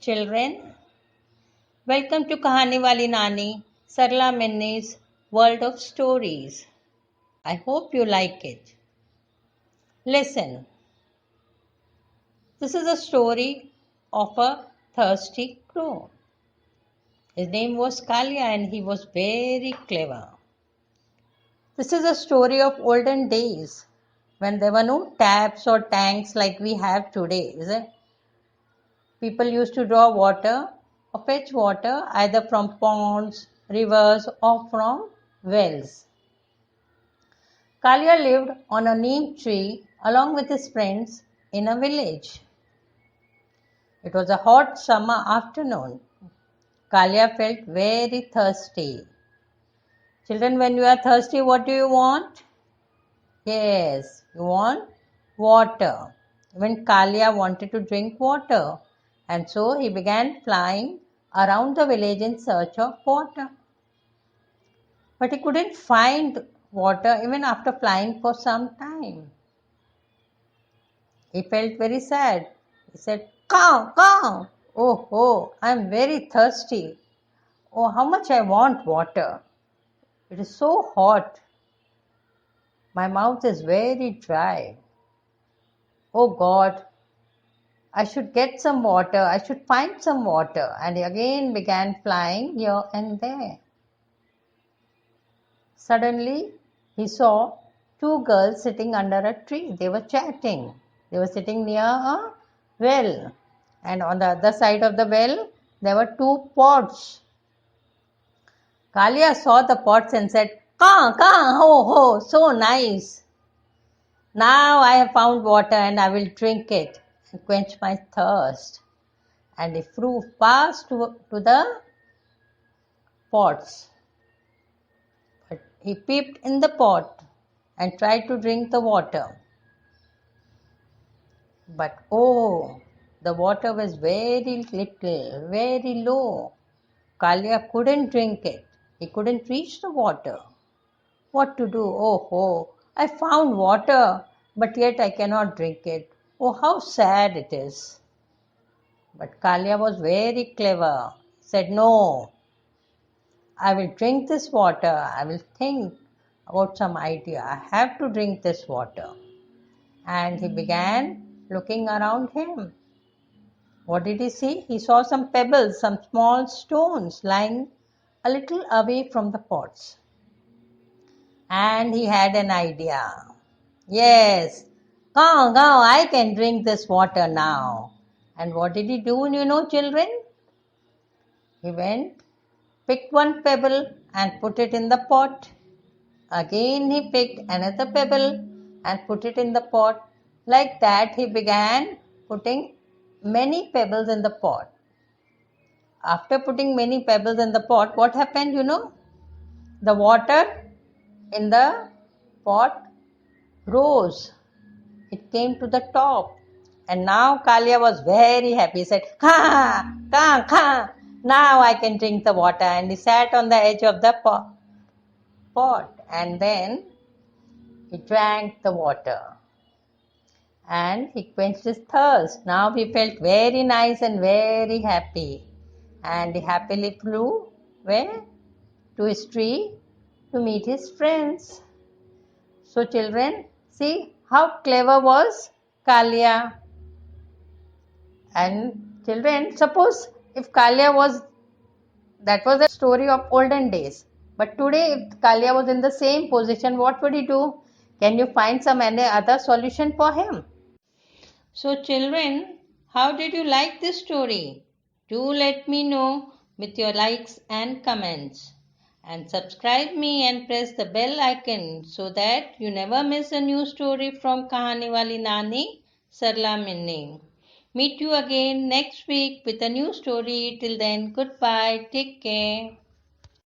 Children, welcome to Kahani Wali Nani, Sarla Minni's World of Stories. I hope you like it. Listen, this is a story of a thirsty crow. His name was Kalia and he was very clever. This is a story of olden days when there were no taps or tanks like we have today, is it? People used to draw water or fetch water either from ponds, rivers, or from wells. Kalia lived on a neem tree along with his friends in a village. It was a hot summer afternoon. Kalia felt very thirsty. Children, when you are thirsty, what do you want? Yes, you want water. Even Kalia wanted to drink water, and so he began flying around the village in search of water. But he couldn't find water even after flying for some time. He felt very sad. He said, Caw, caw. Oh, I'm very thirsty. Oh, how much I want water. It is so hot. My mouth is very dry. Oh God, I should get some water. I should find some water. And he again began flying here and there. Suddenly, he saw two girls sitting under a tree. They were chatting. They were sitting near a well. And on the other side of the well, there were two pots. Kalia saw the pots and said, Caw, ho, so nice. Now I have found water and I will drink it and quench my thirst. And he flew fast to the pots. But he peeped in the pot and tried to drink the water. But oh, the water was very little, very low. Kalia couldn't drink it. He couldn't reach the water. What to do? Oh, I found water, but yet I cannot drink it. Oh, how sad it is. But Kalia was very clever. He said, No, I will drink this water. I will think about some idea. I have to drink this water. And he began looking around him. What did he see? He saw some pebbles, some small stones lying a little away from the pots. And he had an idea. Yes, go, I can drink this water now. And what did he do, children? He went, picked one pebble and put it in the pot. Again he picked another pebble and put it in the pot. Like that he began putting many pebbles in the pot. After putting many pebbles in the pot, what happened, The water in the pot rose. It came to the top. And now Kalia was very happy. He said, Ka. Now I can drink the water. And he sat on the edge of the pot. And then he drank the water. And he quenched his thirst. Now he felt very nice and very happy. And he happily flew where? To his tree to meet his friends. So children, see how clever was Kalia. And children, suppose if Kalia was, that was the story of olden days. But today if Kalia was in the same position, what would he do? Can you find any other solution for him? So children, how did you like this story? Do let me know with your likes and comments. And subscribe me and press the bell icon so that you never miss a new story from Kahani Wali Nani, Sarla Minni. Meet you again next week with a new story. Till then, goodbye. Take care.